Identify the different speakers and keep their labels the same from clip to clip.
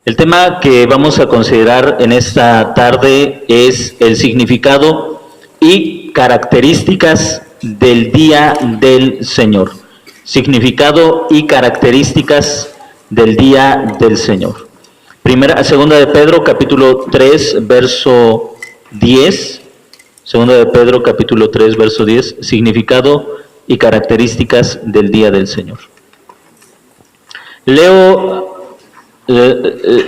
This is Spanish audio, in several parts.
Speaker 1: El tema que vamos a considerar en esta tarde es el significado y características del Día del Señor. Significado y características del Día del Señor. Segunda de Pedro, capítulo 3, verso 10. Segunda de Pedro, capítulo 3, verso 10. Significado y características del Día del Señor. Leo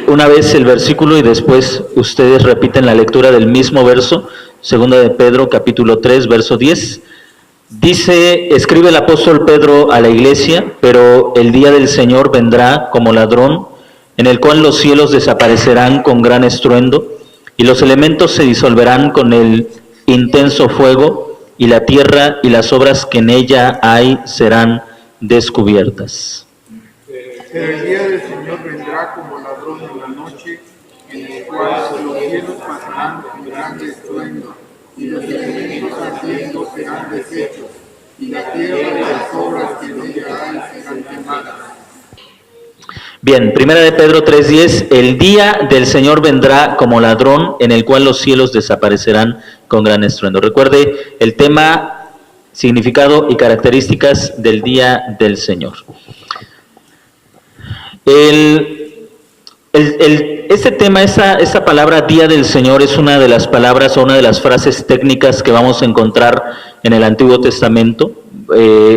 Speaker 1: una vez el versículo y después ustedes repiten la lectura del mismo verso. Segunda de Pedro, capítulo 3, verso 10. Dice, escribe el apóstol Pedro a la iglesia: pero el día del Señor vendrá como ladrón, en el cual los cielos desaparecerán con gran estruendo, y los elementos se disolverán con el intenso fuego, y la tierra y las obras que en ella hay serán descubiertas.
Speaker 2: El día del Señor vendrá como ladrón en la noche, en el cual los cielos pasarán con grande estruendo, y los elementos ardiendo serán deshechos, y la tierra y las obras que en ella hay serán quemadas.
Speaker 1: Bien, primera de Pedro 3:10, el día del Señor vendrá como ladrón, en el cual los cielos desaparecerán con gran estruendo. Recuerde el tema, significado y características del día del Señor. Este tema, esa palabra Día del Señor, es una de las palabras o una de las frases técnicas que vamos a encontrar en el Antiguo Testamento,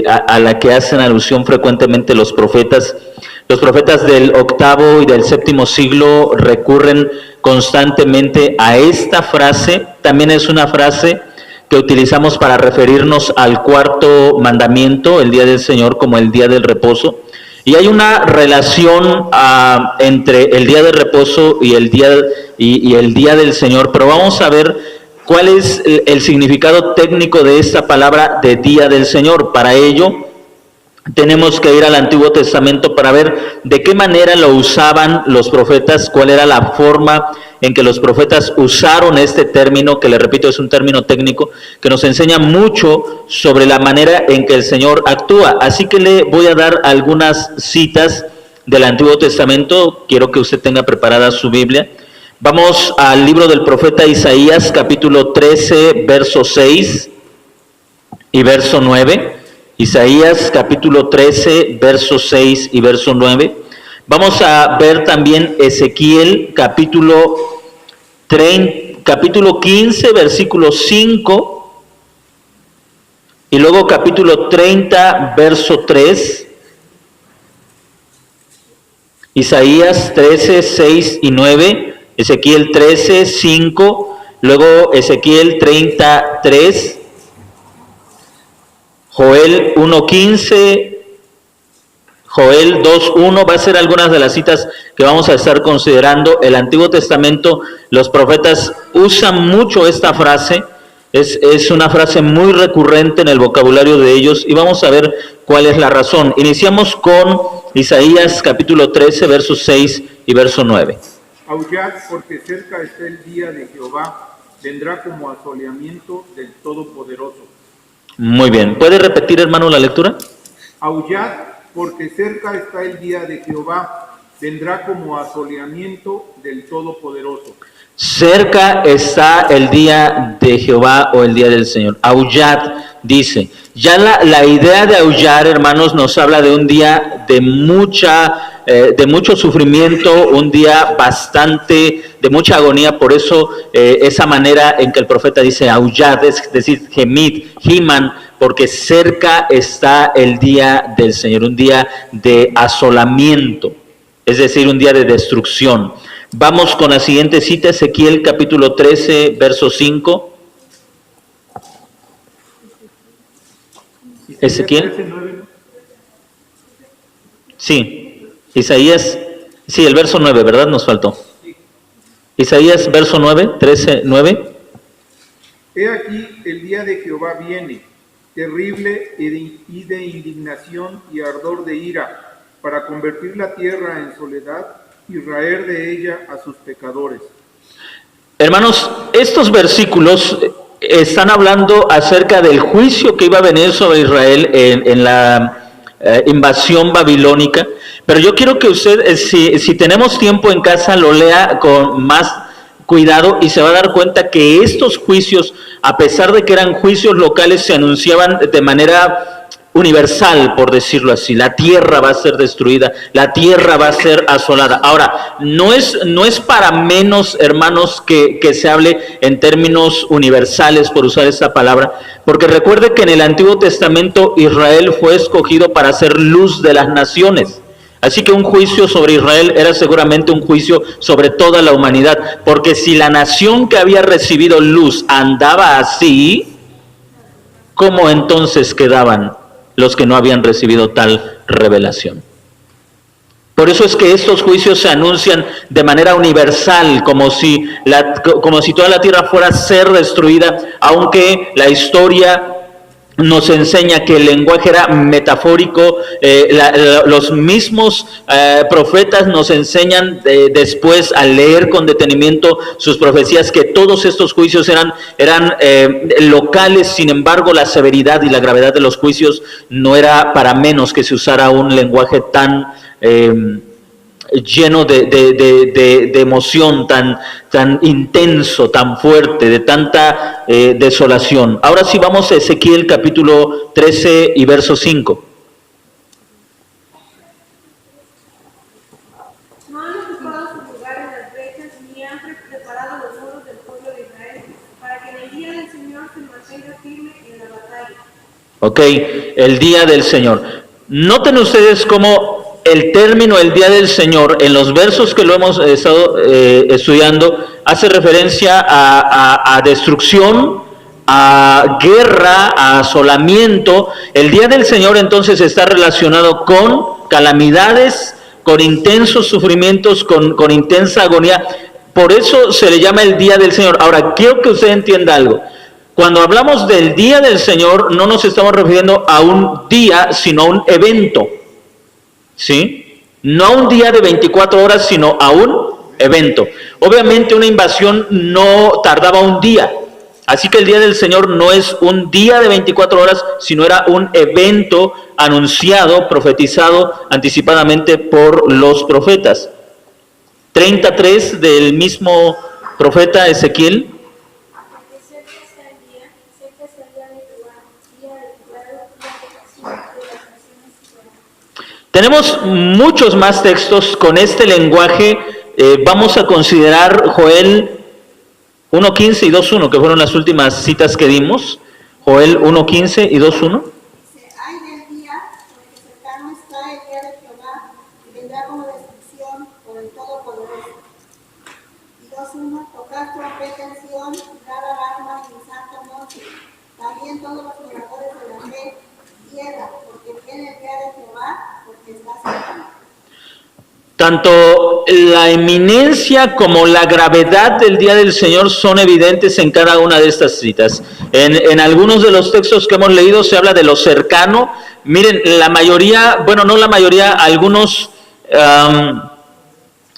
Speaker 1: a la que hacen alusión frecuentemente los profetas. Los profetas del octavo y del séptimo siglo recurren constantemente a esta frase. También es una frase que utilizamos para referirnos al cuarto mandamiento, el Día del Señor, como el día del reposo. Y hay una relación entre el día de reposo y el día del Señor, pero vamos a ver cuál es el significado técnico de esta palabra de Día del Señor. Para ello tenemos que ir al Antiguo Testamento para ver de qué manera lo usaban los profetas, cuál era la forma en que los profetas usaron este término, que le repito es un término técnico, que nos enseña mucho sobre la manera en que el Señor actúa. Así que le voy a dar algunas citas del Antiguo Testamento. Quiero que usted tenga preparada su Biblia. Vamos al libro del profeta Isaías, capítulo 13, verso 6 y verso 9. Isaías, capítulo 13, verso 6 y verso 9. Vamos a ver también Ezequiel, capítulo 15, versículo 5, y luego capítulo 30, verso 3. Isaías 13, 6 y 9, Ezequiel 13, 5, luego Ezequiel 33, Joel 1:15, Joel 2:1, va a ser algunas de las citas que vamos a estar considerando. El Antiguo Testamento, los profetas usan mucho esta frase, es una frase muy recurrente en el vocabulario de ellos, y vamos a ver cuál es la razón. Iniciamos con Isaías capítulo 13, versos 6 y verso 9.
Speaker 2: Aullad, porque cerca está el día de Jehová, vendrá como asoleamiento del Todopoderoso.
Speaker 1: Muy bien, ¿puede repetir, hermano, la lectura?
Speaker 2: Aullad, porque cerca está el día de Jehová, vendrá como asoleamiento del Todopoderoso.
Speaker 1: Cerca está el día de Jehová o el día del Señor. Aullad, dice. Ya la idea de aullar, hermanos, nos habla de un día de mucho sufrimiento, un día de mucha agonía. Por eso esa manera en que el profeta dice aullad, es decir, gemid, giman, porque cerca está el día del Señor, un día de asolamiento, es decir, un día de destrucción. Vamos con la siguiente cita, Ezequiel capítulo 13, verso 5. Ezequiel. Sí, Isaías, sí, el verso 9, ¿verdad? Nos faltó. Isaías, verso 9, 13, 9.
Speaker 2: He aquí el día de Jehová viene, terrible y de indignación y ardor de ira, para convertir la tierra en soledad y raer de ella a sus pecadores.
Speaker 1: Hermanos, estos versículos están hablando acerca del juicio que iba a venir sobre Israel en la invasión babilónica. Pero yo quiero que usted, si tenemos tiempo en casa, lo lea con más cuidado y se va a dar cuenta que estos juicios, a pesar de que eran juicios locales, se anunciaban de manera universal, por decirlo así. La tierra va a ser destruida, la tierra va a ser asolada. Ahora, no es para menos, hermanos, que se hable en términos universales, por usar esa palabra, porque recuerde que en el Antiguo Testamento Israel fue escogido para ser luz de las naciones. Así que un juicio sobre Israel era seguramente un juicio sobre toda la humanidad, porque si la nación que había recibido luz andaba así, ¿cómo entonces quedaban los que no habían recibido tal revelación? Por eso es que estos juicios se anuncian de manera universal, como si toda la tierra fuera a ser destruida, aunque la historia nos enseña que el lenguaje era metafórico. Los mismos profetas nos enseñan después, al leer con detenimiento sus profecías, que todos estos juicios eran locales. Sin embargo, la severidad y la gravedad de los juicios no era para menos que se usara un lenguaje tan lleno de emoción, tan intenso, tan fuerte, de tanta desolación. Ahora sí vamos a Ezequiel capítulo 13 y verso 5.
Speaker 3: No han ocupado su lugar en las brechas, ni han preparado los muros del pueblo de Israel, para que en el día del Señor se mantenga firme en la batalla.
Speaker 1: Ok, el día del Señor. Noten ustedes cómo el término el día del Señor, en los versos que lo hemos estado estudiando, hace referencia a destrucción, a guerra, a asolamiento. El día del Señor entonces está relacionado con calamidades, con intensos sufrimientos, con intensa agonía. Por eso se le llama el día del Señor. Ahora, quiero que usted entienda algo. Cuando hablamos del día del Señor, no nos estamos refiriendo a un día, sino a un evento. ¿Sí? No a un día de 24 horas, sino a un evento. Obviamente una invasión no tardaba un día. Así que el día del Señor no es un día de 24 horas, sino era un evento anunciado, profetizado anticipadamente por los profetas. 33 del mismo profeta Ezequiel. Tenemos muchos más textos con este lenguaje. Vamos a considerar Joel 1.15 y 2.1, que fueron las últimas citas que dimos. Joel 1.15 y 2.1.
Speaker 4: Ay del día, porque cercano está el día de Jehová, y vendrá como destrucción por el Todopoderoso. Y 2.1, tocar trompeta en Sion, dar alarma en santa noche. También todos los moradores de la fe, tierra, porque viene el día de Jehová, porque está cercano.
Speaker 1: Tanto la eminencia como la gravedad del día del Señor son evidentes en cada una de estas citas. En algunos de los textos que hemos leído se habla de lo cercano. Miren, la mayoría, bueno, no la mayoría, algunos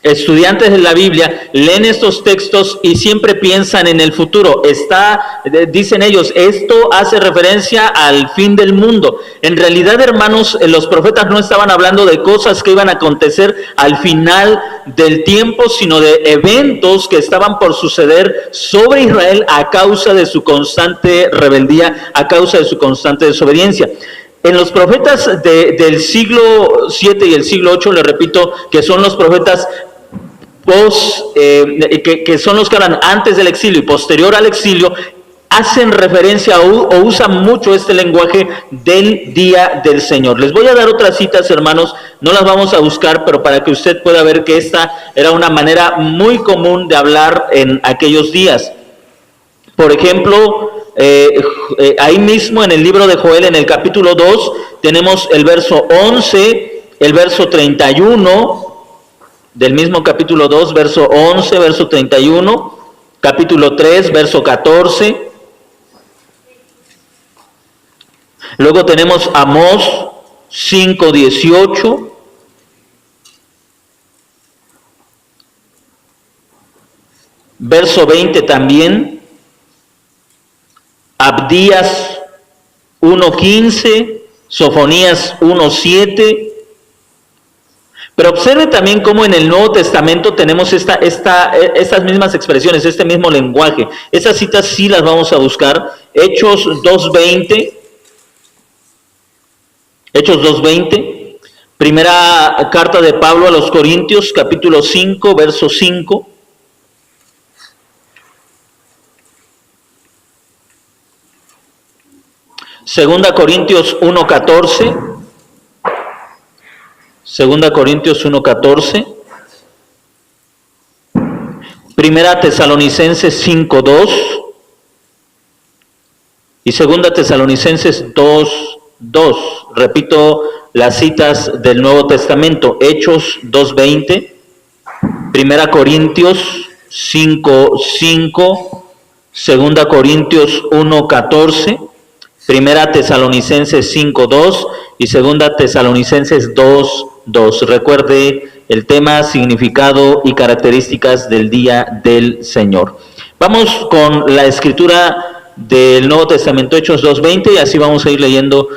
Speaker 1: estudiantes de la Biblia leen estos textos y siempre piensan en el futuro. Dicen ellos, esto hace referencia al fin del mundo. En realidad, hermanos, los profetas no estaban hablando de cosas que iban a acontecer al final del tiempo, sino de eventos que estaban por suceder sobre Israel a causa de su constante rebeldía, a causa de su constante desobediencia. En los profetas del siglo 7 y el siglo 8, le repito, que son los profetas que son los que hablan antes del exilio y posterior al exilio, hacen referencia o usan mucho este lenguaje del día del Señor. Les voy a dar otras citas, hermanos, no las vamos a buscar, pero para que usted pueda ver que esta era una manera muy común de hablar en aquellos días. Por ejemplo, ahí mismo en el libro de Joel, en el capítulo 2, tenemos el verso 11, el verso 31, del mismo capítulo 2, verso 11, verso 31, capítulo 3, verso 14. Luego tenemos Amós 5, 18. Verso 20 también. Abdías 1:15, Sofonías 1:7. Pero observe también cómo en el Nuevo Testamento tenemos estas mismas expresiones, este mismo lenguaje. Esas citas sí las vamos a buscar. Hechos 2:20. Hechos 2:20. Primera carta de Pablo a los Corintios, capítulo 5, verso 5. Segunda Corintios 1:14. Segunda Corintios 1:14. Primera Tesalonicenses 5:2. Y Segunda Tesalonicenses 2:2. Repito las citas del Nuevo Testamento. Hechos 2:20. Primera Corintios 5:5. Segunda Corintios 1:14. Primera Tesalonicenses 5:2 y Segunda Tesalonicenses 2:2. Recuerde el tema, significado y características del día del Señor. Vamos con la escritura del Nuevo Testamento, Hechos 2:20, y así vamos a ir leyendo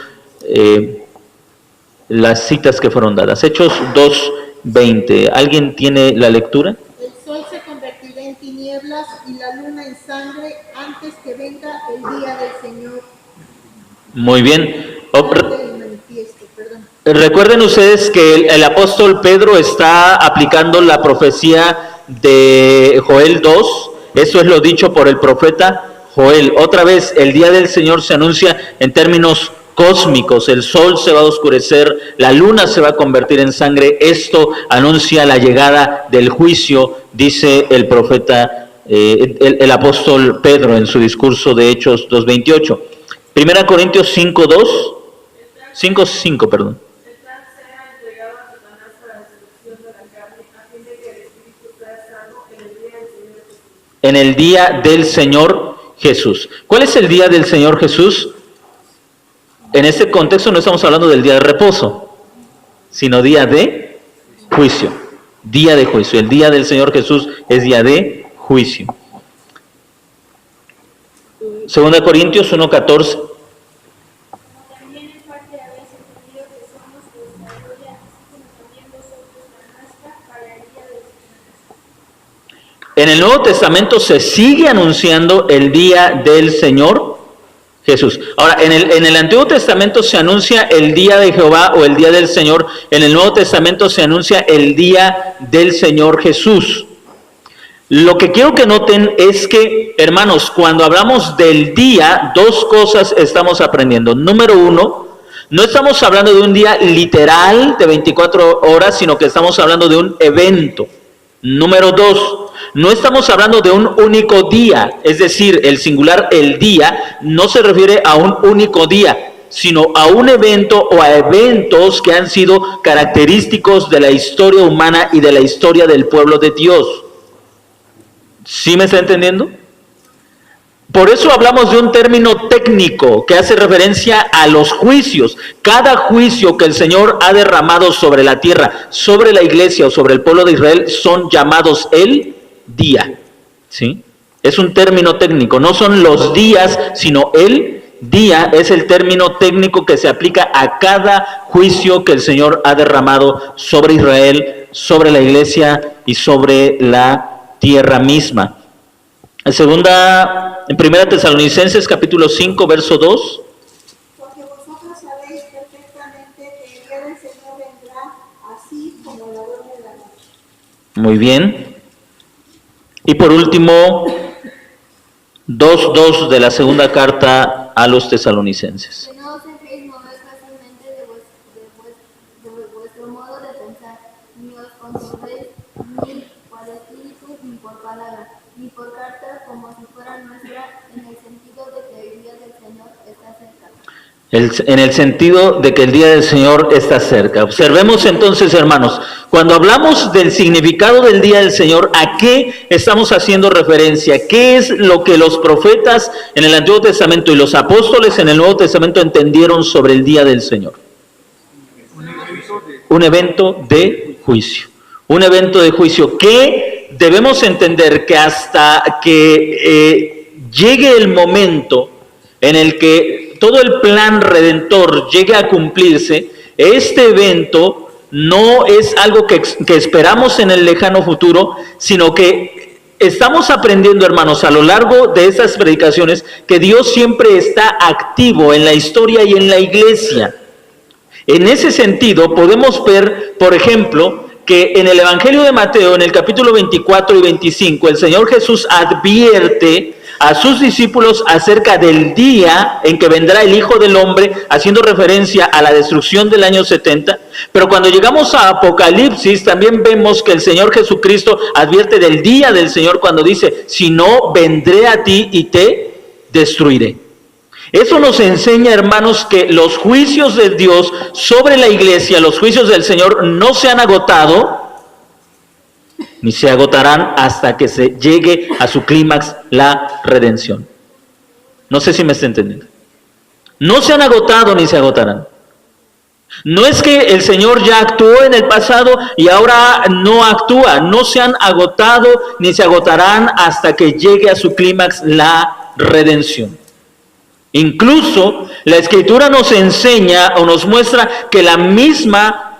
Speaker 1: las citas que fueron dadas. Hechos 2:20. ¿Alguien tiene la lectura?
Speaker 4: El sol se convertirá en tinieblas y la luna en sangre antes que venga el día del Señor.
Speaker 1: Muy bien. Recuerden ustedes que el apóstol Pedro está aplicando la profecía de Joel 2. Eso es lo dicho por el profeta Joel. Otra vez, el día del Señor se anuncia en términos cósmicos. El sol se va a oscurecer, la luna se va a convertir en sangre. Esto anuncia la llegada del juicio, dice el profeta, el apóstol Pedro en su discurso de Hechos 2:28. Primera Corintios 5:2, 5:5, perdón. En el día del Señor Jesús. ¿Cuál es el día del Señor Jesús? En este contexto no estamos hablando del día de reposo, sino día de juicio. Día de juicio. El día del Señor Jesús es día de juicio. Segunda Corintios 1:14.
Speaker 3: También en parte habéis entendido que somos vuestra gloria, así como también vosotros la nuestra, para el día del Señor.
Speaker 1: En el Nuevo Testamento se sigue anunciando el día del Señor Jesús. Ahora, en el Antiguo Testamento se anuncia el día de Jehová o el día del Señor. En el Nuevo Testamento se anuncia el día del Señor Jesús. Lo que quiero que noten es que, hermanos, cuando hablamos del día, dos cosas estamos aprendiendo. Número uno, no estamos hablando de un día literal de 24 horas, sino que estamos hablando de un evento. Número dos, no estamos hablando de un único día, es decir, el singular, el día, no se refiere a un único día, sino a un evento o a eventos que han sido característicos de la historia humana y de la historia del pueblo de Dios. ¿Sí me está entendiendo? Por eso hablamos de un término técnico que hace referencia a los juicios. Cada juicio que el Señor ha derramado sobre la tierra, sobre la iglesia o sobre el pueblo de Israel, son llamados el día. ¿Sí? Es un término técnico, no son los días, sino el día es el término técnico que se aplica a cada juicio que el Señor ha derramado sobre Israel, sobre la iglesia y sobre la tierra misma. En Primera Tesalonicenses capítulo 5, verso 2.
Speaker 4: Porque vosotros sabéis perfectamente que el día del Señor vendrá así como ladrón de la noche.
Speaker 1: Muy bien. Y por último, 2:2 de la segunda carta a los tesalonicenses.
Speaker 5: Que no os dejéis mover fácilmente de vuestro modo de pensar, ni os conturbéis ni por espíritu, ni por palabra, ni por carta, como si fuera nuestra, en el sentido de que el día del Señor está cerca.
Speaker 1: En el sentido de que el día del Señor está cerca. Observemos entonces, hermanos, cuando hablamos del significado del día del Señor, ¿a qué estamos haciendo referencia? ¿Qué es lo que los profetas en el Antiguo Testamento y los apóstoles en el Nuevo Testamento entendieron sobre el día del Señor? Un evento de juicio. Un evento de juicio que debemos entender que hasta que llegue el momento en el que todo el plan redentor llegue a cumplirse, este evento no es algo que esperamos en el lejano futuro, sino que estamos aprendiendo, hermanos, a lo largo de estas predicaciones, que Dios siempre está activo en la historia y en la iglesia. En ese sentido, podemos ver, por ejemplo, que en el Evangelio de Mateo, en el capítulo 24 y 25, el Señor Jesús advierte a sus discípulos acerca del día en que vendrá el Hijo del Hombre, haciendo referencia a la destrucción del año 70. Pero cuando llegamos a Apocalipsis, también vemos que el Señor Jesucristo advierte del día del Señor cuando dice: si no, vendré a ti y te destruiré. Eso nos enseña, hermanos, que los juicios de Dios sobre la iglesia, los juicios del Señor, no se han agotado, ni se agotarán hasta que se llegue a su clímax, la redención. No sé si me está entendiendo. No se han agotado ni se agotarán. No es que el Señor ya actuó en el pasado y ahora no actúa. No se han agotado ni se agotarán hasta que llegue a su clímax, la redención. Incluso la Escritura nos enseña o nos muestra que la misma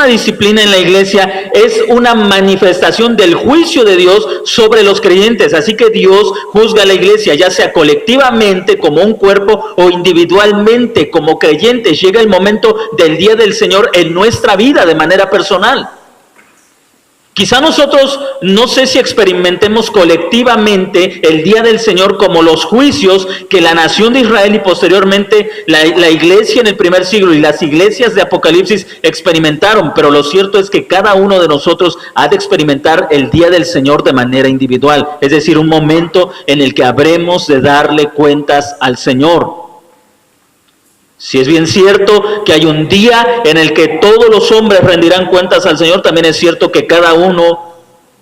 Speaker 1: disciplina en la iglesia es una manifestación del juicio de Dios sobre los creyentes. Así que Dios juzga a la iglesia, ya sea colectivamente como un cuerpo o individualmente como creyentes. Llega el momento del día del Señor en nuestra vida de manera personal. Quizá nosotros, no sé si experimentemos colectivamente el día del Señor como los juicios que la nación de Israel y posteriormente la iglesia en el primer siglo y las iglesias de Apocalipsis experimentaron, pero lo cierto es que cada uno de nosotros ha de experimentar el día del Señor de manera individual, es decir, un momento en el que habremos de darle cuentas al Señor. Si es bien cierto que hay un día en el que todos los hombres rendirán cuentas al Señor, también es cierto que cada uno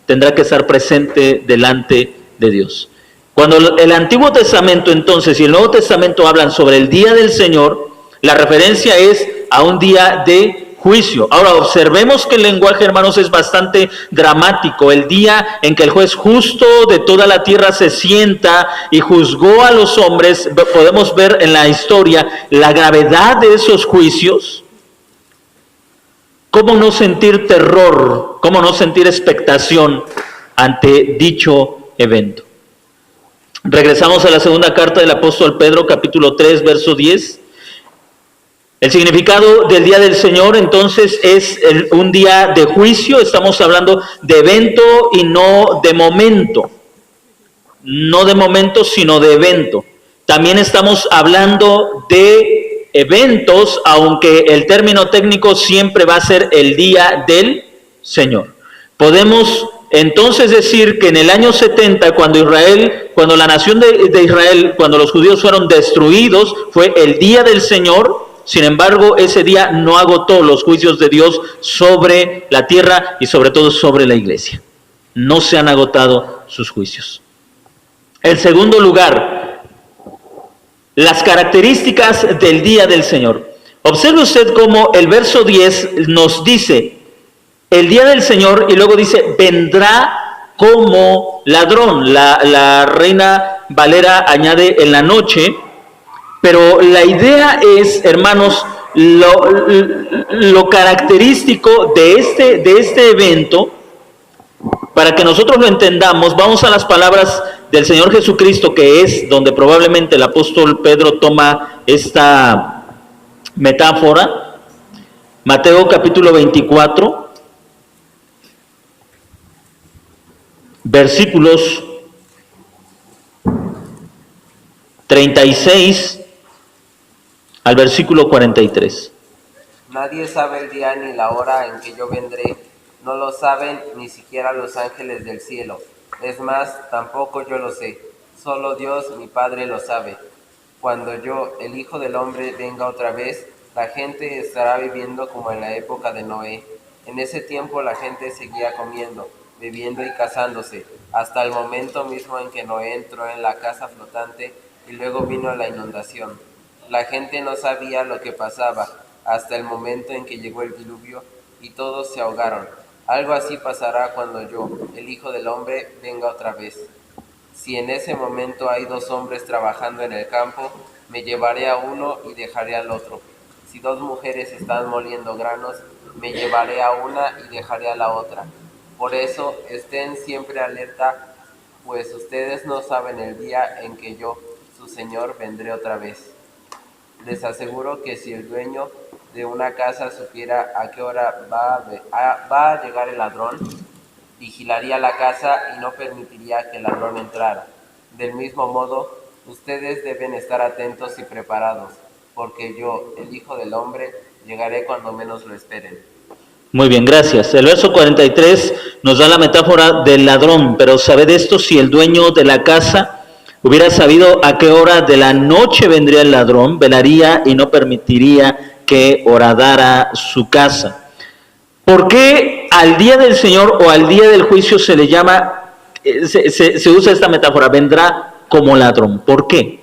Speaker 1: tendrá que estar presente delante de Dios. Cuando el Antiguo Testamento entonces y el Nuevo Testamento hablan sobre el día del Señor, la referencia es a un día de juicio. Ahora observemos que el lenguaje, hermanos, es bastante dramático. El día en que el juez justo de toda la tierra se sienta y juzgó a los hombres, podemos ver en la historia la gravedad de esos juicios. ¿Cómo no sentir terror? ¿Cómo no sentir expectación ante dicho evento? Regresamos a la segunda carta del apóstol Pedro, capítulo 3, verso 10. El significado del día del Señor entonces es un día de juicio. Estamos hablando de evento y no de momento. No de momento, sino de evento. También estamos hablando de eventos, aunque el término técnico siempre va a ser el día del Señor. Podemos entonces decir que en el año 70, cuando la nación de Israel, cuando los judíos fueron destruidos, fue el día del Señor. Sin embargo, ese día no agotó los juicios de Dios sobre la tierra y sobre todo sobre la iglesia. No se han agotado sus juicios. En segundo lugar, las características del día del Señor. Observe usted cómo el verso 10 nos dice el día del Señor y luego dice vendrá como ladrón. La Reina Valera añade en la noche. Pero la idea es, hermanos, lo característico de este evento, para que nosotros lo entendamos, vamos a las palabras del Señor Jesucristo, que es donde probablemente el apóstol Pedro toma esta metáfora. Mateo capítulo 24, versículos 36 al versículo 43.
Speaker 6: Nadie sabe el día ni la hora en que yo vendré, no lo saben ni siquiera los ángeles del cielo. Es más, tampoco yo lo sé, solo Dios mi Padre lo sabe. Cuando yo, el Hijo del Hombre, venga otra vez, la gente estará viviendo como en la época de Noé. En ese tiempo la gente seguía comiendo, bebiendo y casándose, hasta el momento mismo en que Noé entró en la casa flotante y luego vino la inundación. La gente no sabía lo que pasaba hasta el momento en que llegó el diluvio y todos se ahogaron. Algo así pasará cuando yo, el Hijo del Hombre, venga otra vez. Si en ese momento hay 2 hombres trabajando en el campo, me llevaré a uno y dejaré al otro. Si 2 mujeres están moliendo granos, me llevaré a una y dejaré a la otra. Por eso estén siempre alerta, pues ustedes no saben el día en que yo, su Señor, vendré otra vez. Les aseguro que si el dueño de una casa supiera a qué hora va a llegar el ladrón, vigilaría la casa y no permitiría que el ladrón entrara. Del mismo modo, ustedes deben estar atentos y preparados, porque yo, el Hijo del Hombre, llegaré cuando menos lo esperen.
Speaker 1: Muy bien, gracias. El verso 43 nos da la metáfora del ladrón, pero ¿sabed esto? Si el dueño de la casa hubiera sabido a qué hora de la noche vendría el ladrón, velaría y no permitiría que horadara su casa. ¿Por qué al día del Señor o al día del juicio se le llama, se usa esta metáfora, vendrá como ladrón? ¿Por qué?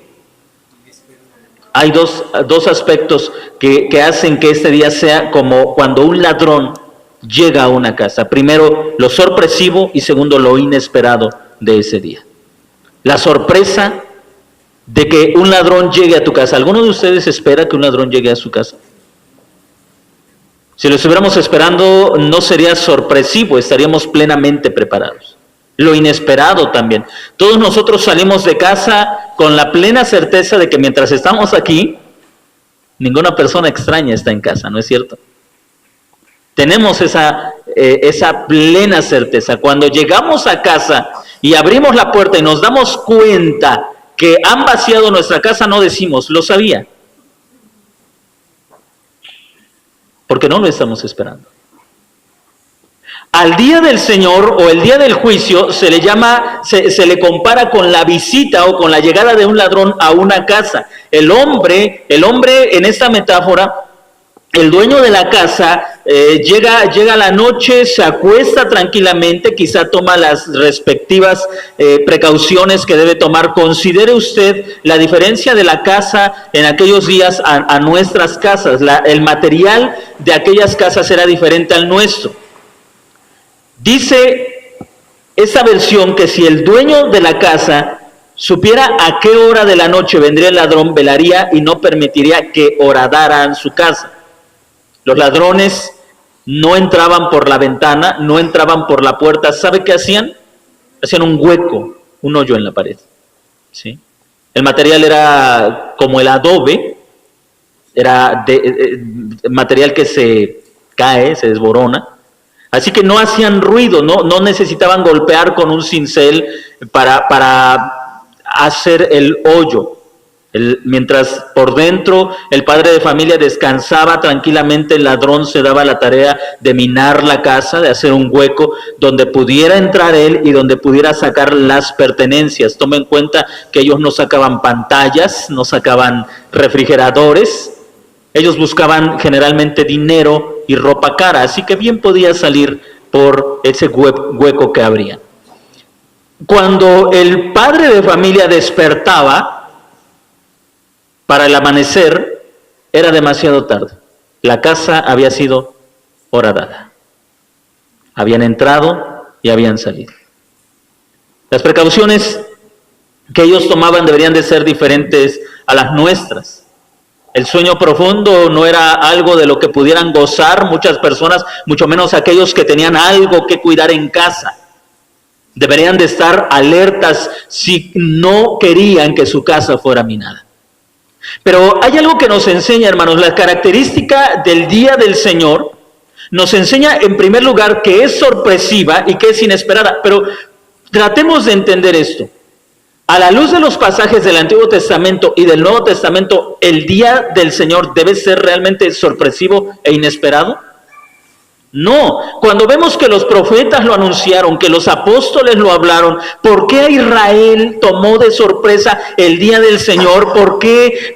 Speaker 1: Hay dos aspectos que hacen que este día sea como cuando un ladrón llega a una casa. Primero, lo sorpresivo, y segundo, lo inesperado de ese día. La sorpresa de que un ladrón llegue a tu casa. ¿Alguno de ustedes espera que un ladrón llegue a su casa? Si lo estuviéramos esperando, no sería sorpresivo, estaríamos plenamente preparados. Lo inesperado también. Todos nosotros salimos de casa con la plena certeza de que mientras estamos aquí, ninguna persona extraña está en casa, ¿no es cierto? Tenemos esa plena certeza. Cuando llegamos a casa y abrimos la puerta y nos damos cuenta que han vaciado nuestra casa, no decimos, lo sabía. Porque no lo estamos esperando. Al día del Señor o el día del juicio se le llama, se le compara con la visita o con la llegada de un ladrón a una casa. El hombre en esta metáfora, el dueño de la casa, llega a la noche, se acuesta tranquilamente, quizá toma las respectivas precauciones que debe tomar. Considere usted la diferencia de la casa en aquellos días a nuestras casas. El material de aquellas casas era diferente al nuestro. Dice esa versión que si el dueño de la casa supiera a qué hora de la noche vendría el ladrón, velaría y no permitiría que horadaran su casa. Los ladrones no entraban por la ventana, no entraban por la puerta. ¿Sabe qué hacían? Hacían un hueco, un hoyo en la pared. ¿Sí? El material era como el adobe, era material que se cae, se desborona. Así que no hacían ruido, no necesitaban golpear con un cincel para hacer el hoyo. Mientras por dentro el padre de familia descansaba tranquilamente, el ladrón se daba la tarea de minar la casa, de hacer un hueco donde pudiera entrar él y donde pudiera sacar las pertenencias. Tome en cuenta que ellos no sacaban pantallas, no sacaban refrigeradores. Ellos buscaban generalmente dinero y ropa cara, así que bien podía salir por ese hueco que abría. Cuando el padre de familia despertaba para el amanecer, era demasiado tarde. La casa había sido horadada. Habían entrado y habían salido. Las precauciones que ellos tomaban deberían de ser diferentes a las nuestras. El sueño profundo no era algo de lo que pudieran gozar muchas personas, mucho menos aquellos que tenían algo que cuidar en casa. Deberían de estar alertas si no querían que su casa fuera minada. Pero hay algo que nos enseña, hermanos, la característica del día del Señor nos enseña en primer lugar que es sorpresiva y que es inesperada. Pero tratemos de entender esto. A la luz de los pasajes del Antiguo Testamento y del Nuevo Testamento, ¿el día del Señor debe ser realmente sorpresivo e inesperado? No, cuando vemos que los profetas lo anunciaron, que los apóstoles lo hablaron, ¿por qué a Israel tomó de sorpresa el día del Señor? ¿Por qué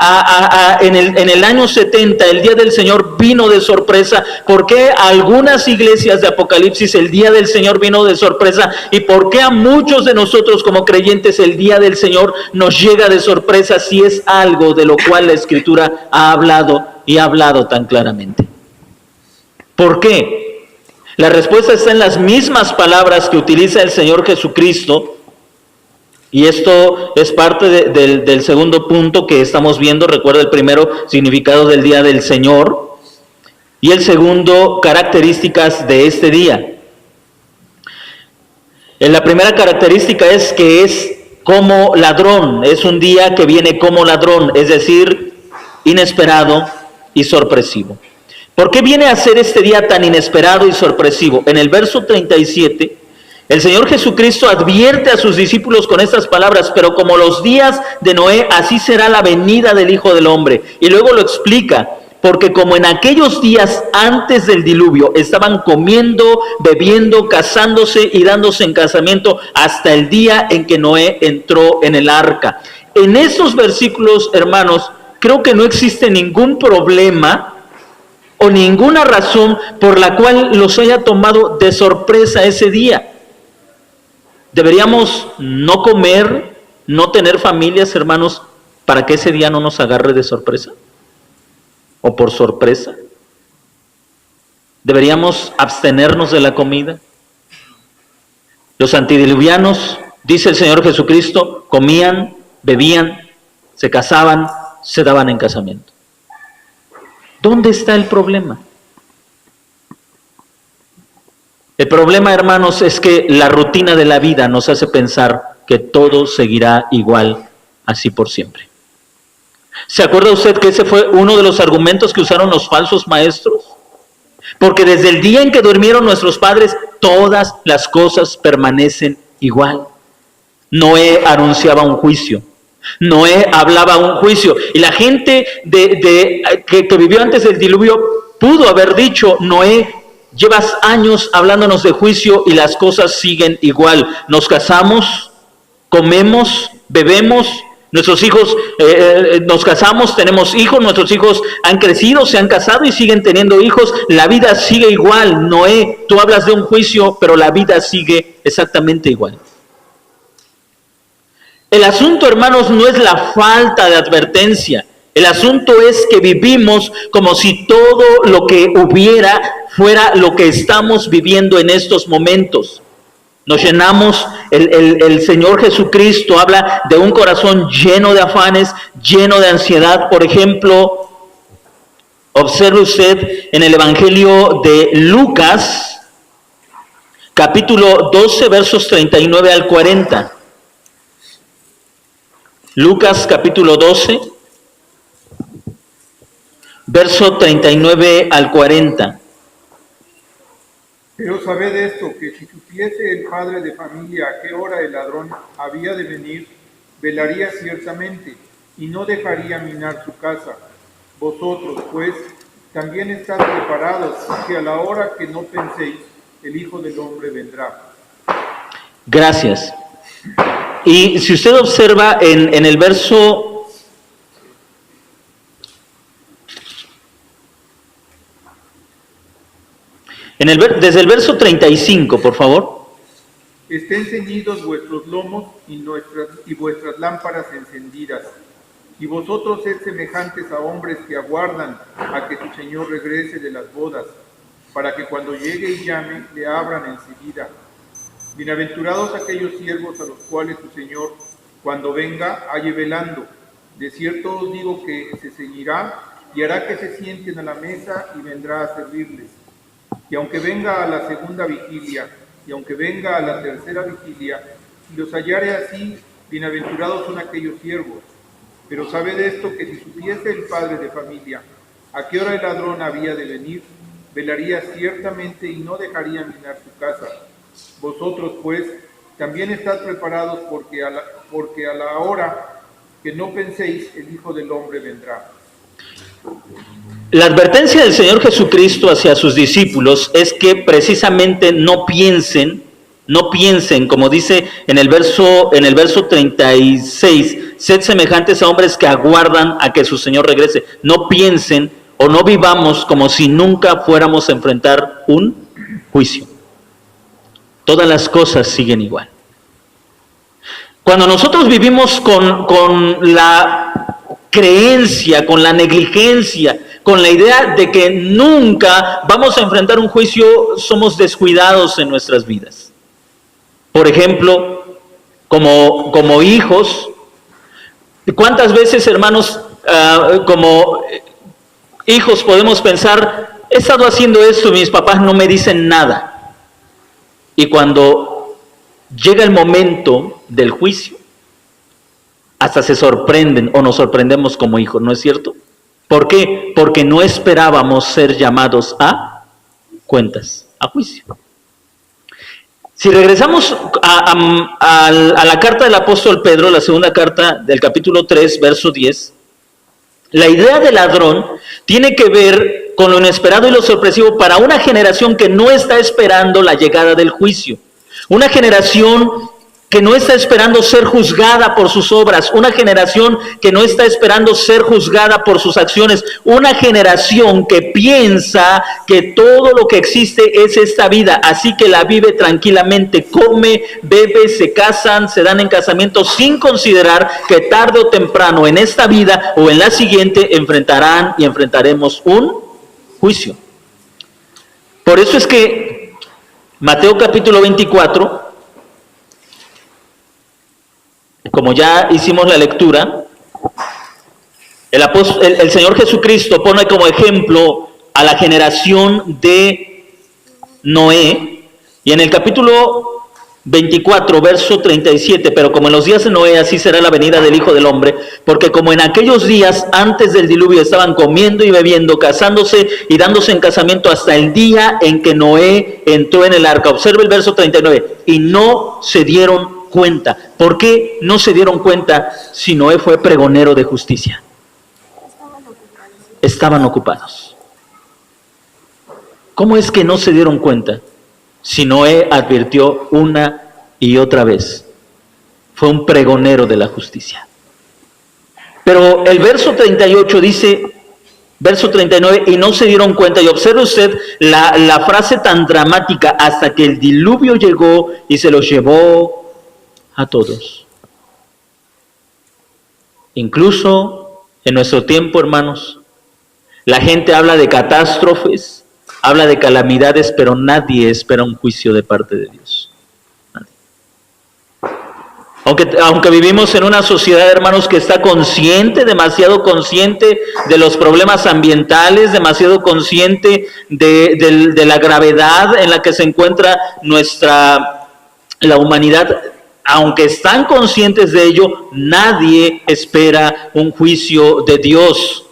Speaker 1: en el año 70 el día del Señor vino de sorpresa? ¿Por qué a algunas iglesias de Apocalipsis el día del Señor vino de sorpresa? ¿Y por qué a muchos de nosotros como creyentes el día del Señor nos llega de sorpresa si es algo de lo cual la Escritura ha hablado y ha hablado tan claramente? ¿Por qué? La respuesta está en las mismas palabras que utiliza el Señor Jesucristo Y esto es parte del segundo punto que estamos viendo. Recuerda el primero, significado del día del Señor. Y el segundo, características de este día. La primera característica es que es como ladrón. Es un día que viene como ladrón, es decir, inesperado y sorpresivo. ¿Por qué viene a ser este día tan inesperado y sorpresivo? En el verso 37, el Señor Jesucristo advierte a sus discípulos con estas palabras: pero como los días de Noé, así será la venida del Hijo del Hombre. Y luego lo explica: porque como en aquellos días antes del diluvio estaban comiendo, bebiendo, casándose y dándose en casamiento hasta el día en que Noé entró en el arca. En esos versículos, hermanos, creo que no existe ningún problema o ninguna razón por la cual los haya tomado de sorpresa ese día. Deberíamos no comer, no tener familias, hermanos, para que ese día no nos agarre de sorpresa o por sorpresa. Deberíamos abstenernos de la comida. Los antediluvianos, dice el Señor Jesucristo, comían, bebían, se casaban, se daban en casamiento. ¿Dónde está el problema? El problema, hermanos, es que la rutina de la vida nos hace pensar que todo seguirá igual, así por siempre. ¿Se acuerda usted que ese fue uno de los argumentos que usaron los falsos maestros? Porque desde el día en que durmieron nuestros padres, todas las cosas permanecen igual. Noé anunciaba un juicio. Noé hablaba un juicio. Y la gente que vivió antes del diluvio pudo haber dicho: Noé, llevas años hablándonos de juicio y las cosas siguen igual. Nos casamos, comemos, bebemos. Nuestros hijos, nos casamos, tenemos hijos, nuestros hijos han crecido, se han casado y siguen teniendo hijos. La vida sigue igual. Noé, tú hablas de un juicio, pero la vida sigue exactamente igual. El asunto, hermanos, no es la falta de advertencia. El asunto es que vivimos como si todo lo que hubiera fuera lo que estamos viviendo en estos momentos. Nos llenamos, el Señor Jesucristo habla de un corazón lleno de afanes, lleno de ansiedad. Por ejemplo, observe usted en el Evangelio de Lucas, capítulo 12, versos 39 al 40. Lucas, capítulo 12, verso 39 al 40.
Speaker 2: Pero sabed esto, que si supiese el padre de familia a qué hora el ladrón había de venir, velaría ciertamente, y no dejaría minar su casa. Vosotros, pues, también estad preparados, que a la hora que no penséis, el Hijo del Hombre vendrá.
Speaker 1: Gracias. Y si usted observa en el verso... desde el verso 35, por favor.
Speaker 2: Estén ceñidos vuestros lomos y vuestras lámparas encendidas. Y vosotros sed semejantes a hombres que aguardan a que su Señor regrese de las bodas, para que cuando llegue y llame, le abran enseguida. Bienaventurados aquellos siervos a los cuales su Señor, cuando venga, halle velando. De cierto os digo que se ceñirá y hará que se sienten a la mesa y vendrá a servirles. Y aunque venga a la segunda vigilia, y aunque venga a la tercera vigilia, si los hallare así, bienaventurados son aquellos siervos. Pero sabed esto, que si supiese el padre de familia a qué hora el ladrón había de venir, velaría ciertamente y no dejaría minar su casa. Vosotros, pues, también estad preparados, porque a la hora que no penséis, el Hijo del Hombre vendrá.
Speaker 1: La advertencia del Señor Jesucristo hacia sus discípulos es que precisamente no piensen, como dice en el verso 36, sed semejantes a hombres que aguardan a que su Señor regrese. No piensen o no vivamos como si nunca fuéramos a enfrentar un juicio. Todas las cosas siguen igual. Cuando nosotros vivimos con la creencia, con la negligencia, con la idea de que nunca vamos a enfrentar un juicio, somos descuidados en nuestras vidas. Por ejemplo, como hijos. ¿Cuántas veces, hermanos, como hijos podemos pensar, he estado haciendo esto y mis papás no me dicen nada? Y cuando llega el momento del juicio, hasta se sorprenden o nos sorprendemos como hijos, ¿no es cierto? ¿Por qué? Porque no esperábamos ser llamados a cuentas, a juicio. Si regresamos a la carta del apóstol Pedro, la segunda carta del capítulo 3, verso 10, la idea del ladrón tiene que ver con lo inesperado y lo sorpresivo para una generación que no está esperando la llegada del juicio. Una generación que no está esperando ser juzgada por sus obras, una generación que no está esperando ser juzgada por sus acciones, una generación que piensa que todo lo que existe es esta vida, así que la vive tranquilamente, come, bebe, se casan, se dan en casamiento, sin considerar que tarde o temprano en esta vida o en la siguiente enfrentarán y enfrentaremos un juicio. Por eso es que Mateo capítulo 24, como ya hicimos la lectura, el Señor Jesucristo pone como ejemplo a la generación de Noé, y en el capítulo 24, verso 37, pero como en los días de Noé, así será la venida del Hijo del Hombre, porque como en aquellos días antes del diluvio estaban comiendo y bebiendo, casándose y dándose en casamiento hasta el día en que Noé entró en el arca. Observe el verso 39, y no se dieron cuenta. ¿Por qué no se dieron cuenta si Noé fue pregonero de justicia? Estaban ocupados. ¿Cómo es que no se dieron cuenta si Noé advirtió una y otra vez? Fue un pregonero de la justicia. Pero el verso 38 dice, verso 39, y no se dieron cuenta. Y observe usted la frase tan dramática, hasta que el diluvio llegó y se los llevó a todos. Incluso en nuestro tiempo, hermanos, la gente habla de catástrofes, habla de calamidades, pero nadie espera un juicio de parte de Dios. Aunque vivimos en una sociedad, hermanos, que está consciente, demasiado consciente de los problemas ambientales, demasiado consciente de la gravedad en la que se encuentra la humanidad, aunque están conscientes de ello, nadie espera un juicio de Dios.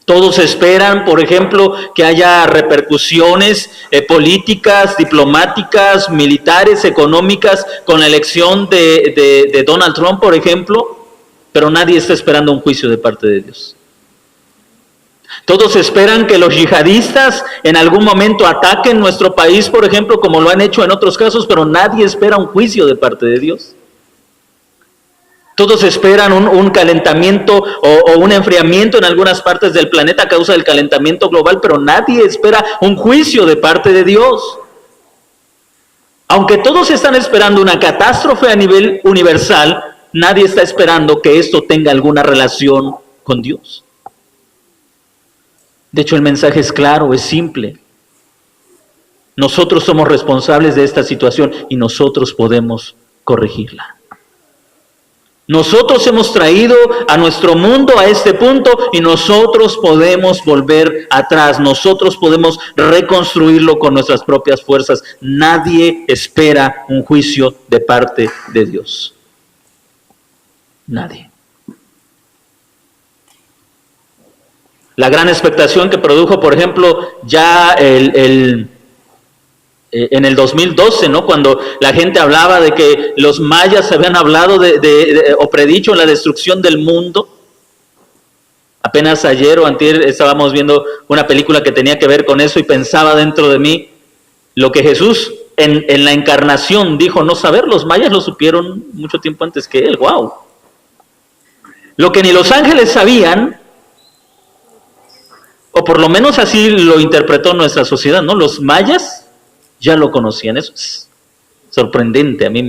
Speaker 1: Todos esperan, por ejemplo, que haya repercusiones políticas, diplomáticas, militares, económicas, con la elección de Donald Trump, por ejemplo, pero nadie está esperando un juicio de parte de Dios. Todos esperan que los yihadistas en algún momento ataquen nuestro país, por ejemplo, como lo han hecho en otros casos, pero nadie espera un juicio de parte de Dios. Todos esperan un calentamiento o un enfriamiento en algunas partes del planeta a causa del calentamiento global, pero nadie espera un juicio de parte de Dios. Aunque todos están esperando una catástrofe a nivel universal, nadie está esperando que esto tenga alguna relación con Dios. De hecho, el mensaje es claro, es simple. Nosotros somos responsables de esta situación y nosotros podemos corregirla. Nosotros hemos traído a nuestro mundo a este punto y nosotros podemos volver atrás. Nosotros podemos reconstruirlo con nuestras propias fuerzas. Nadie espera un juicio de parte de Dios. Nadie. La gran expectación que produjo, por ejemplo, ya en el 2012, ¿no? Cuando la gente hablaba de que los mayas habían hablado o predicho la destrucción del mundo. Apenas ayer o antier estábamos viendo una película que tenía que ver con eso y pensaba dentro de mí lo que Jesús en la encarnación dijo no saber. Los mayas lo supieron mucho tiempo antes que él. ¡Wow! Lo que ni los ángeles sabían, o por lo menos así lo interpretó nuestra sociedad, ¿no? Los mayas ya lo conocían. Eso es sorprendente. A mí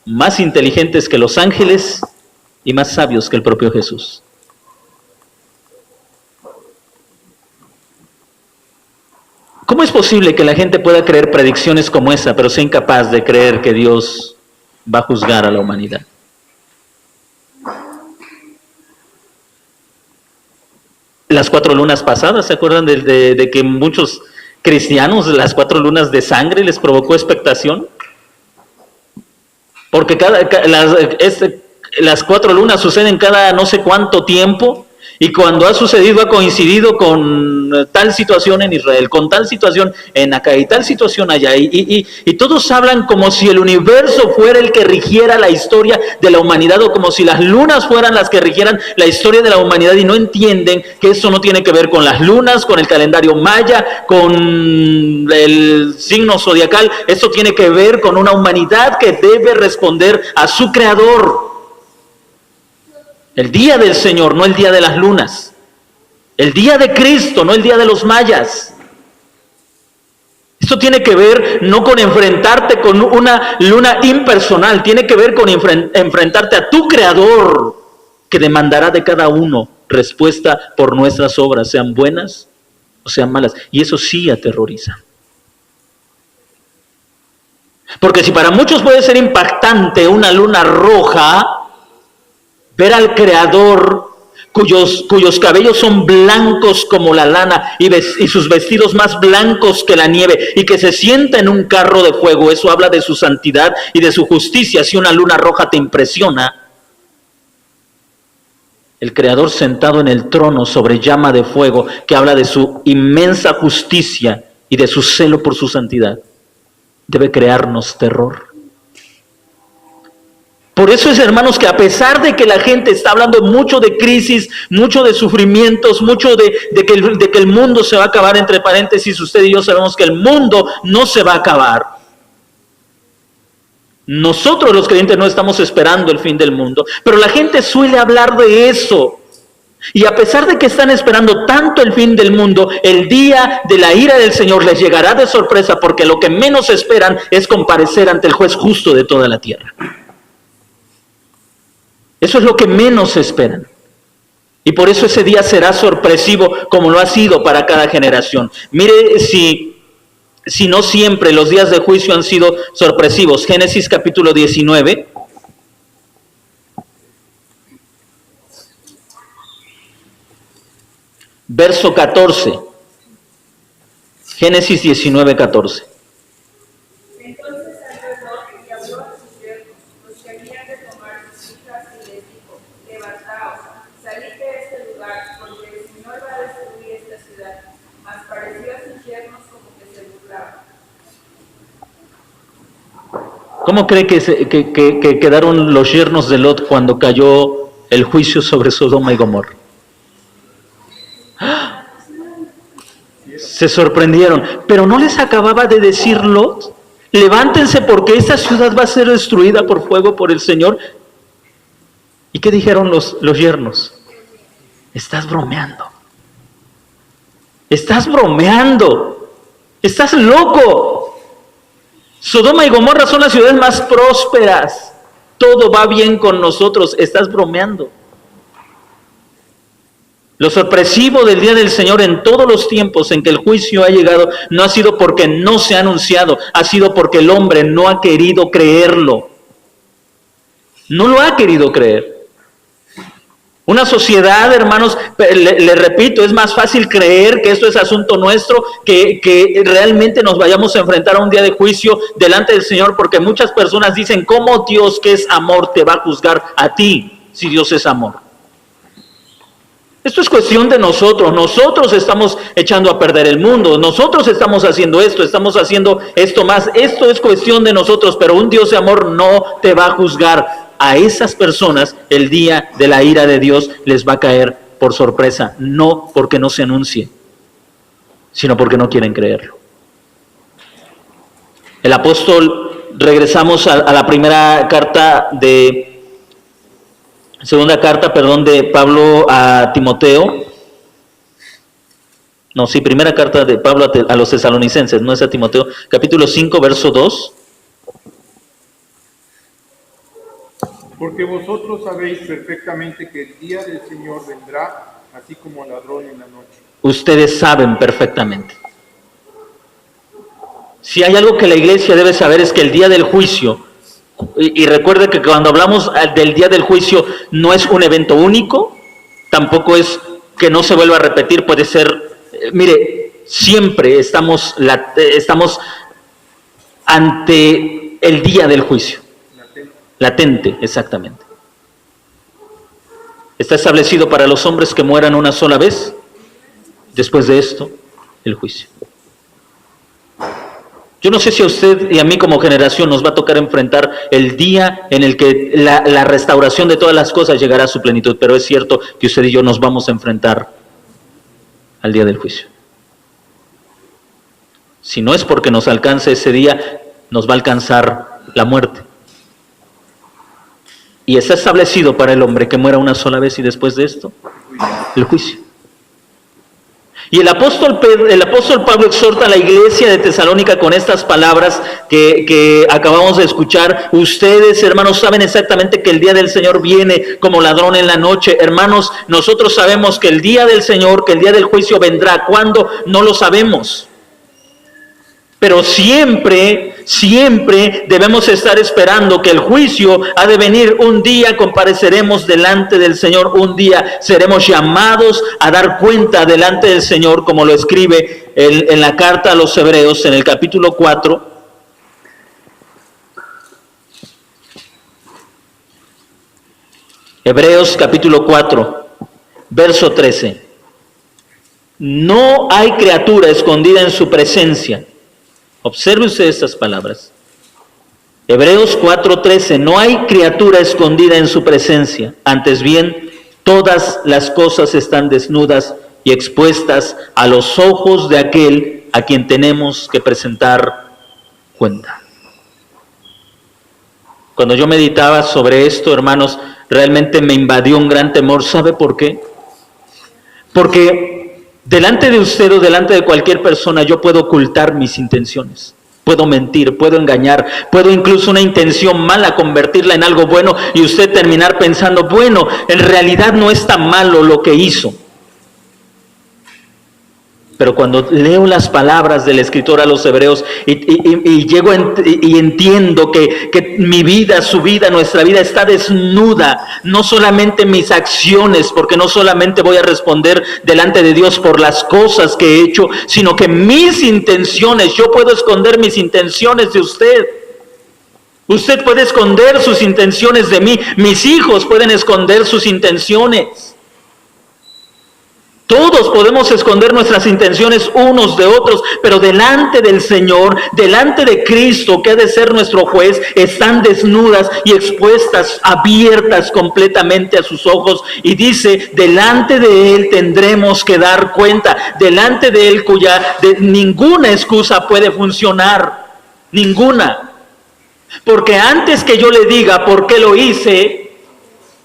Speaker 1: más inteligentes que los ángeles y más sabios que el propio Jesús. ¿Cómo es posible que la gente pueda creer predicciones como esa, pero sea incapaz de creer que Dios va a juzgar a la humanidad? Las 4 lunas pasadas, ¿se acuerdan de que muchos cristianos las 4 lunas de sangre les provocó expectación? Porque las 4 lunas suceden cada no sé cuánto tiempo, y cuando ha sucedido ha coincidido con tal situación en Israel, con tal situación en acá y tal situación allá, y todos hablan como si el universo fuera el que rigiera la historia de la humanidad, o como si las lunas fueran las que rigieran la historia de la humanidad, y no entienden que eso no tiene que ver con las lunas, con el calendario maya, con el signo zodiacal. Eso tiene que ver con una humanidad que debe responder a su creador. El día del Señor, no el día de las lunas. El día de Cristo, no el día de los mayas. Esto tiene que ver no con enfrentarte con una luna impersonal, tiene que ver con enfrentarte a tu Creador, que demandará de cada uno respuesta por nuestras obras, sean buenas o sean malas. Y eso sí aterroriza. Porque si para muchos puede ser impactante una luna roja, ver al Creador cuyos cabellos son blancos como la lana y sus vestidos más blancos que la nieve, y que se sienta en un carro de fuego, eso habla de su santidad y de su justicia. Si una luna roja te impresiona, el Creador sentado en el trono sobre llama de fuego, que habla de su inmensa justicia y de su celo por su santidad, debe crearnos terror. Por eso es, hermanos, que a pesar de que la gente está hablando mucho de crisis, mucho de sufrimientos, mucho de que el mundo se va a acabar, entre paréntesis, usted y yo sabemos que el mundo no se va a acabar. Nosotros los creyentes no estamos esperando el fin del mundo, pero la gente suele hablar de eso. Y a pesar de que están esperando tanto el fin del mundo, el día de la ira del Señor les llegará de sorpresa, porque lo que menos esperan es comparecer ante el juez justo de toda la tierra. Eso es lo que menos esperan. Y por eso ese día será sorpresivo, como lo ha sido para cada generación. Mire si no siempre los días de juicio han sido sorpresivos. Génesis capítulo 19. Verso 14. Génesis 19, 14.
Speaker 3: Entonces salió Lot y habló a sus siervos, los que habían de tomar sus hijas, y les dijo: levantaos, salid de este lugar, porque el Señor va a destruir esta ciudad. Mas pareció a sus yernos como que se burlaban.
Speaker 1: ¿Cómo cree que quedaron los yernos de Lot cuando cayó el juicio sobre Sodoma y Gomorra? Se sorprendieron. Pero ¿no les acababa de decir Lot? Levántense, porque esta ciudad va a ser destruida por fuego por el Señor. ¿Y qué dijeron los yernos? Estás bromeando. Estás bromeando. Estás loco. Sodoma y Gomorra son las ciudades más prósperas. Todo va bien con nosotros. Estás bromeando. Lo sorpresivo del día del Señor en todos los tiempos en que el juicio ha llegado no ha sido porque no se ha anunciado, ha sido porque el hombre no ha querido creerlo. No lo ha querido creer. Una sociedad, hermanos, le repito, es más fácil creer que esto es asunto nuestro, que realmente nos vayamos a enfrentar a un día de juicio delante del Señor, porque muchas personas dicen: ¿cómo Dios, que es amor, te va a juzgar a ti si Dios es amor? Esto es cuestión de nosotros. Nosotros estamos echando a perder el mundo. Nosotros estamos haciendo esto más. Esto es cuestión de nosotros, pero un Dios de amor no te va a juzgar. A esas personas el día de la ira de Dios les va a caer por sorpresa, no porque no se anuncie, sino porque no quieren creerlo. El apóstol, regresamos a la primera carta segunda carta de Pablo a Timoteo. Primera carta de Pablo a los tesalonicenses, no es a Timoteo, capítulo 5, verso 2.
Speaker 2: Porque vosotros sabéis perfectamente que el día del Señor vendrá así como ladrón en la noche.
Speaker 1: Ustedes saben perfectamente. Si hay algo que la iglesia debe saber es que el día del juicio, y recuerde que cuando hablamos del día del juicio no es un evento único, tampoco es que no se vuelva a repetir, puede ser, mire, siempre estamos ante el día del juicio. Latente, exactamente. Está establecido para los hombres que mueran una sola vez, después de esto, el juicio. Yo no sé si a usted y a mí como generación nos va a tocar enfrentar el día en el que la restauración de todas las cosas llegará a su plenitud, pero es cierto que usted y yo nos vamos a enfrentar al día del juicio. Si no es porque nos alcance ese día, nos va a alcanzar la muerte. Y está establecido para el hombre que muera una sola vez y después de esto, el juicio. Y el apóstol Pablo exhorta a la iglesia de Tesalónica con estas palabras que acabamos de escuchar. Ustedes, hermanos, saben exactamente que el día del Señor viene como ladrón en la noche. Hermanos, nosotros sabemos que el día del Señor, que el día del juicio vendrá. ¿Cuándo? No lo sabemos. Pero siempre debemos estar esperando que el juicio ha de venir. Un día compareceremos delante del Señor, un día seremos llamados a dar cuenta delante del Señor, como lo escribe en la carta a los Hebreos, en el capítulo 4. Hebreos capítulo 4, verso 13. No hay criatura escondida en su presencia. Observe usted estas palabras. Hebreos 4:13, no hay criatura escondida en su presencia, antes bien, todas las cosas están desnudas y expuestas a los ojos de aquel a quien tenemos que presentar cuenta. Cuando yo meditaba sobre esto, hermanos, realmente me invadió un gran temor. ¿Sabe por qué? Porque delante de usted o delante de cualquier persona yo puedo ocultar mis intenciones, puedo mentir, puedo engañar, puedo incluso una intención mala convertirla en algo bueno y usted terminar pensando, bueno, en realidad no es tan malo lo que hizo. Pero cuando leo las palabras del escritor a los Hebreos y llego y entiendo que mi vida, su vida, nuestra vida está desnuda, no solamente mis acciones, porque no solamente voy a responder delante de Dios por las cosas que he hecho, sino que mis intenciones, yo puedo esconder mis intenciones de usted. Usted puede esconder sus intenciones de mí, mis hijos pueden esconder sus intenciones. Todos podemos esconder nuestras intenciones unos de otros, pero delante del Señor, delante de Cristo, que ha de ser nuestro juez, están desnudas y expuestas, abiertas completamente a sus ojos. Y dice, delante de Él tendremos que dar cuenta, delante de Él ninguna excusa puede funcionar, ninguna. Porque antes que yo le diga por qué lo hice,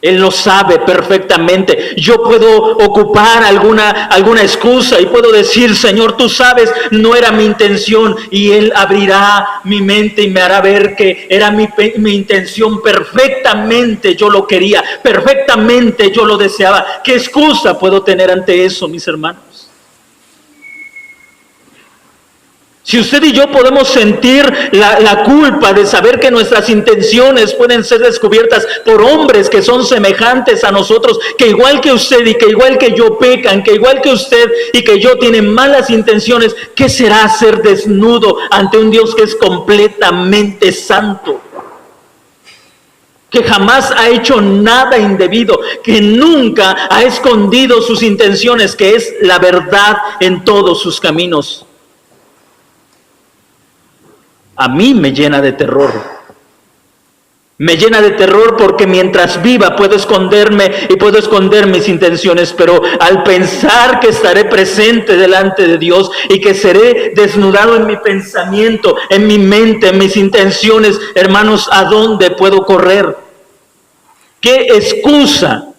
Speaker 1: Él lo sabe perfectamente. Yo puedo ocupar alguna excusa y puedo decir, Señor, tú sabes, no era mi intención. Y Él abrirá mi mente y me hará ver que era mi intención perfectamente. Yo lo quería, perfectamente yo lo deseaba. ¿Qué excusa puedo tener ante eso, mis hermanos? Si usted y yo podemos sentir la culpa de saber que nuestras intenciones pueden ser descubiertas por hombres que son semejantes a nosotros, que igual que usted y que igual que yo pecan, que igual que usted y que yo tienen malas intenciones, ¿qué será ser desnudo ante un Dios que es completamente santo? Que jamás ha hecho nada indebido, que nunca ha escondido sus intenciones, que es la verdad en todos sus caminos. A mí me llena de terror. Me llena de terror porque mientras viva puedo esconderme y puedo esconder mis intenciones, pero al pensar que estaré presente delante de Dios y que seré desnudado en mi pensamiento, en mi mente, en mis intenciones, hermanos, ¿a dónde puedo correr? ¿Qué excusa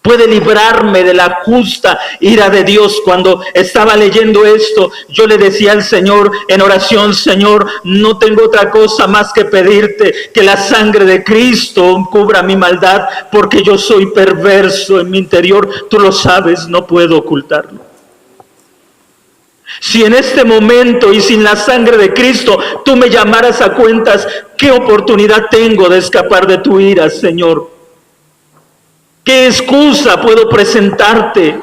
Speaker 1: puede librarme de la justa ira de Dios? Cuando estaba leyendo esto, yo le decía al Señor en oración, Señor, no tengo otra cosa más que pedirte, que la sangre de Cristo cubra mi maldad, porque yo soy perverso en mi interior, tú lo sabes, no puedo ocultarlo. Si en este momento y sin la sangre de Cristo tú me llamaras a cuentas, ¿qué oportunidad tengo de escapar de tu ira, Señor? ¿Qué excusa puedo presentarte?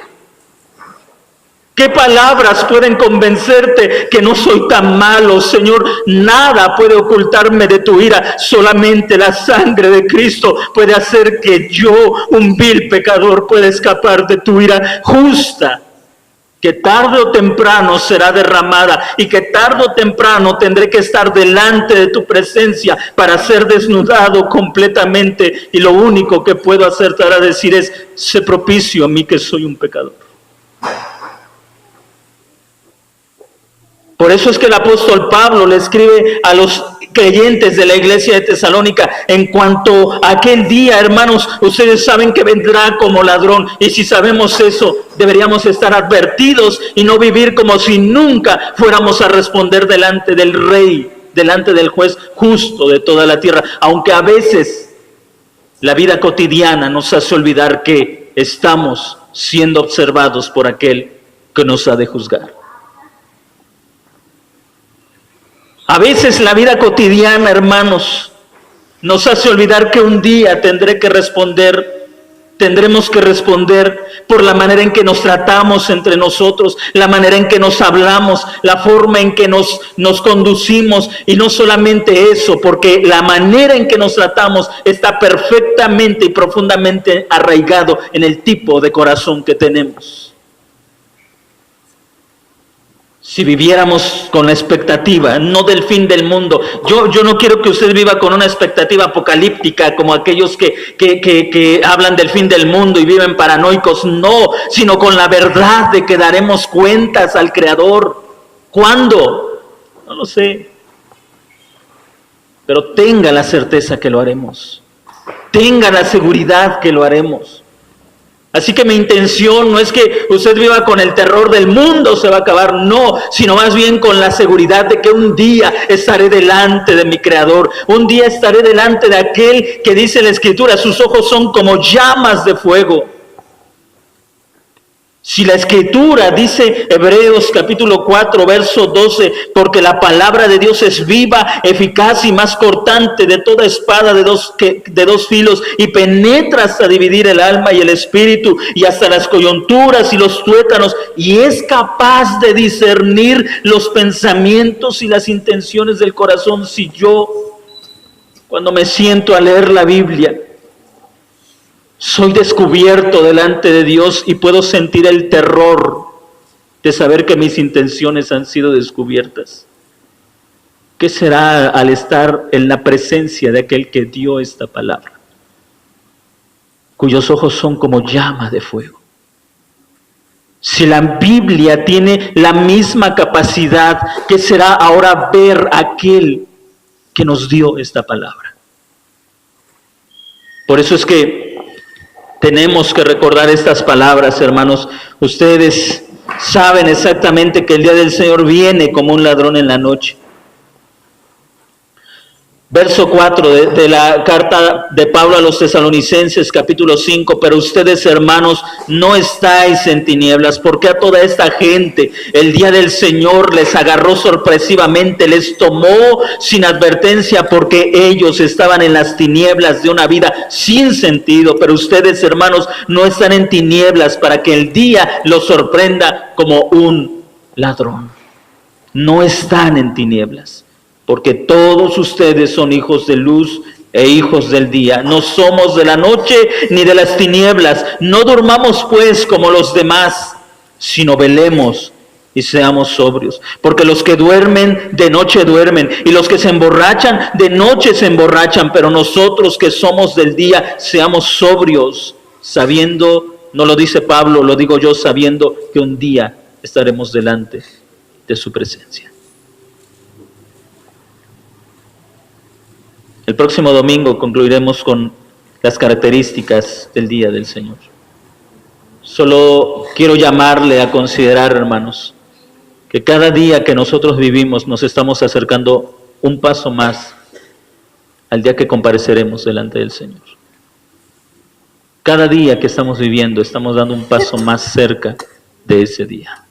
Speaker 1: ¿Qué palabras pueden convencerte que no soy tan malo, Señor? Nada puede ocultarme de tu ira. Solamente la sangre de Cristo puede hacer que yo, un vil pecador, pueda escapar de tu ira justa, que tarde o temprano será derramada y que tarde o temprano tendré que estar delante de tu presencia para ser desnudado completamente, y lo único que puedo hacerte ahora decir es: sé propicio a mí que soy un pecador. Por eso es que el apóstol Pablo le escribe a los creyentes de la iglesia de Tesalónica: en cuanto a aquel día, hermanos, ustedes saben que vendrá como ladrón. Y si sabemos eso, deberíamos estar advertidos y no vivir como si nunca fuéramos a responder delante del Rey, delante del juez justo de toda la tierra. Aunque a veces la vida cotidiana nos hace olvidar que estamos siendo observados por aquel que nos ha de juzgar. A veces la vida cotidiana, hermanos, nos hace olvidar que un día tendremos que responder por la manera en que nos tratamos entre nosotros, la manera en que nos hablamos, la forma en que nos conducimos. Y no solamente eso, porque la manera en que nos tratamos está perfectamente y profundamente arraigado en el tipo de corazón que tenemos. Si viviéramos con la expectativa, no del fin del mundo. Yo no quiero que usted viva con una expectativa apocalíptica como aquellos que hablan del fin del mundo y viven paranoicos. No, sino con la verdad de que daremos cuentas al Creador. ¿Cuándo? No lo sé. Pero tenga la certeza que lo haremos. Tenga la seguridad que lo haremos. Así que mi intención no es que usted viva con el terror del mundo se va a acabar, no, sino más bien con la seguridad de que un día estaré delante de mi Creador, un día estaré delante de aquel que dice la Escritura: sus ojos son como llamas de fuego. Si la Escritura dice, Hebreos capítulo 4, verso 12, porque la palabra de Dios es viva, eficaz y más cortante de toda espada de dos filos, y penetra hasta dividir el alma y el espíritu, y hasta las coyunturas y los tuétanos, y es capaz de discernir los pensamientos y las intenciones del corazón. Si yo, cuando me siento a leer la Biblia, soy descubierto delante de Dios y puedo sentir el terror de saber que mis intenciones han sido descubiertas, ¿qué será al estar en la presencia de aquel que dio esta palabra, cuyos ojos son como llama de fuego? Si la Biblia tiene la misma capacidad, ¿qué será ahora ver a aquel que nos dio esta palabra? Por eso es que tenemos que recordar estas palabras, hermanos. Ustedes saben exactamente que el día del Señor viene como un ladrón en la noche. Verso 4 de la carta de Pablo a los Tesalonicenses, capítulo 5. Pero ustedes, hermanos, no estáis en tinieblas, porque a toda esta gente el día del Señor les agarró sorpresivamente, les tomó sin advertencia, porque ellos estaban en las tinieblas de una vida sin sentido. Pero ustedes, hermanos, no están en tinieblas para que el día los sorprenda como un ladrón. No están en tinieblas, porque todos ustedes son hijos de luz e hijos del día. No somos de la noche ni de las tinieblas. No durmamos pues como los demás, sino velemos y seamos sobrios. Porque los que duermen, de noche duermen, y los que se emborrachan, de noche se emborrachan. Pero nosotros que somos del día, seamos sobrios, sabiendo, no lo dice Pablo, lo digo yo, sabiendo que un día estaremos delante de su presencia. El próximo domingo concluiremos con las características del día del Señor. Solo quiero llamarle a considerar, hermanos, que cada día que nosotros vivimos nos estamos acercando un paso más al día que compareceremos delante del Señor. Cada día que estamos viviendo estamos dando un paso más cerca de ese día.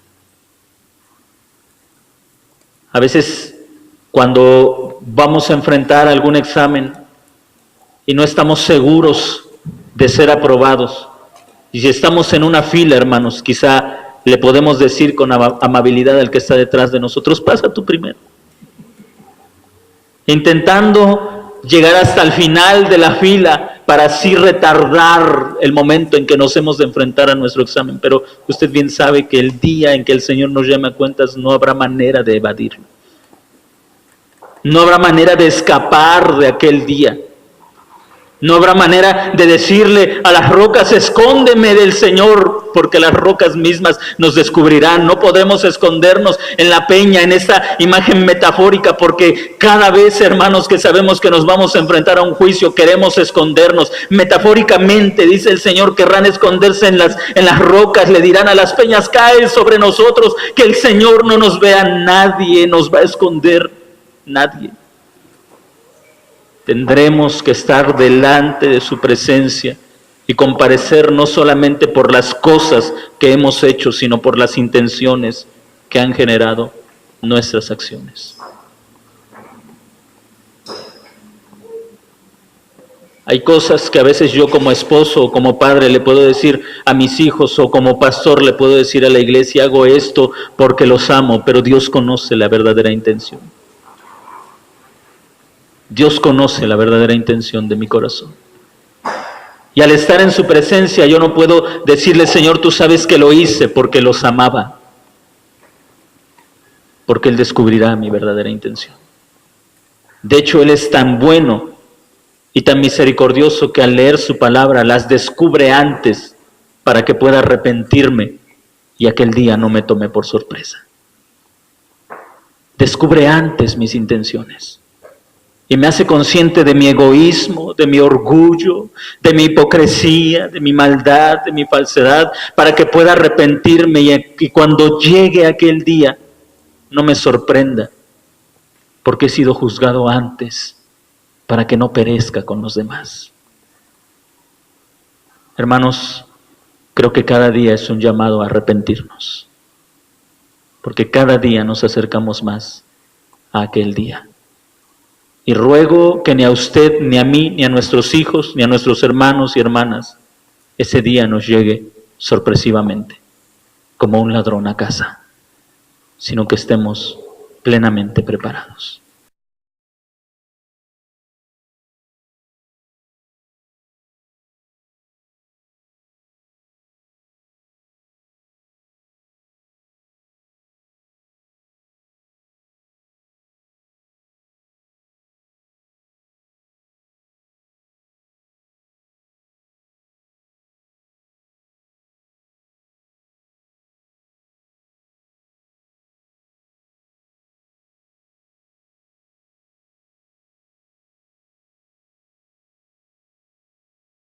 Speaker 1: A veces cuando vamos a enfrentar algún examen y no estamos seguros de ser aprobados, y si estamos en una fila, hermanos, quizá le podemos decir con amabilidad al que está detrás de nosotros, pasa tú primero. Intentando llegar hasta el final de la fila para así retardar el momento en que nos hemos de enfrentar a nuestro examen. Pero usted bien sabe que el día en que el Señor nos llame a cuentas no habrá manera de evadirlo. No habrá manera de escapar de aquel día. No habrá manera de decirle a las rocas, escóndeme del Señor, porque las rocas mismas nos descubrirán. No podemos escondernos en la peña, en esta imagen metafórica, porque cada vez, hermanos, que sabemos que nos vamos a enfrentar a un juicio, queremos escondernos. Metafóricamente, dice el Señor, querrán esconderse en las rocas, le dirán a las peñas, cae sobre nosotros, que el Señor no nos vea. Nadie nos va a esconder, nadie. Tendremos que estar delante de su presencia y comparecer no solamente por las cosas que hemos hecho, sino por las intenciones que han generado nuestras acciones. Hay cosas que a veces yo como esposo o como padre le puedo decir a mis hijos, o como pastor le puedo decir a la iglesia, hago esto porque los amo, pero Dios conoce la verdadera intención. Dios conoce la verdadera intención de mi corazón. Y al estar en su presencia yo no puedo decirle, Señor, tú sabes que lo hice porque los amaba. Porque Él descubrirá mi verdadera intención. De hecho, Él es tan bueno y tan misericordioso que al leer su palabra las descubre antes para que pueda arrepentirme y aquel día no me tome por sorpresa. Descubre antes mis intenciones. Y me hace consciente de mi egoísmo, de mi orgullo, de mi hipocresía, de mi maldad, de mi falsedad, para que pueda arrepentirme y cuando llegue aquel día no me sorprenda, porque he sido juzgado antes para que no perezca con los demás. Hermanos, creo que cada día es un llamado a arrepentirnos, porque cada día nos acercamos más a aquel día. Y ruego que ni a usted, ni a mí, ni a nuestros hijos, ni a nuestros hermanos y hermanas, ese día nos llegue sorpresivamente, como un ladrón a casa, sino que estemos plenamente preparados.